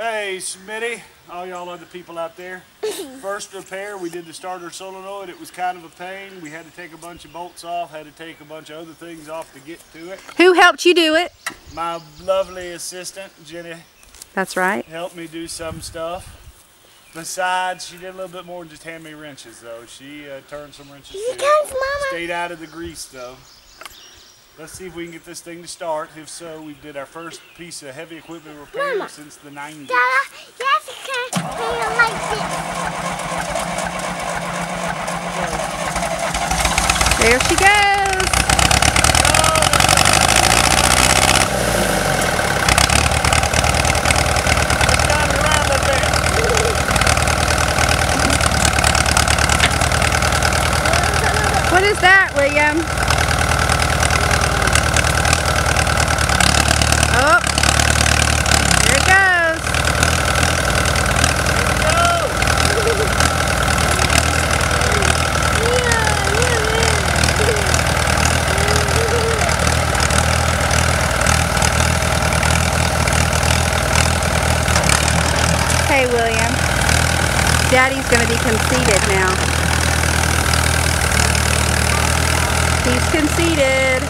Hey, Smitty, all y'all other people out there. First repair, we did the starter solenoid. It was kind of a pain. We had to take a bunch of bolts off, had to take a bunch of other things off to get to it. Who helped you do it? My lovely assistant, Jenny. That's right. Helped me do some stuff. Besides, she did a little bit more than just hand me wrenches, though. She turned some wrenches too. Mama. Stayed out of the grease, though. Let's see if we can get this thing to start. If so, we did our first piece of heavy equipment repair Mama. since the 90s. Dada, you have to turn it like this. There she goes. What is that, William? Oh, there it goes. Hey, William. Daddy's going to be conceited now. He's conceited.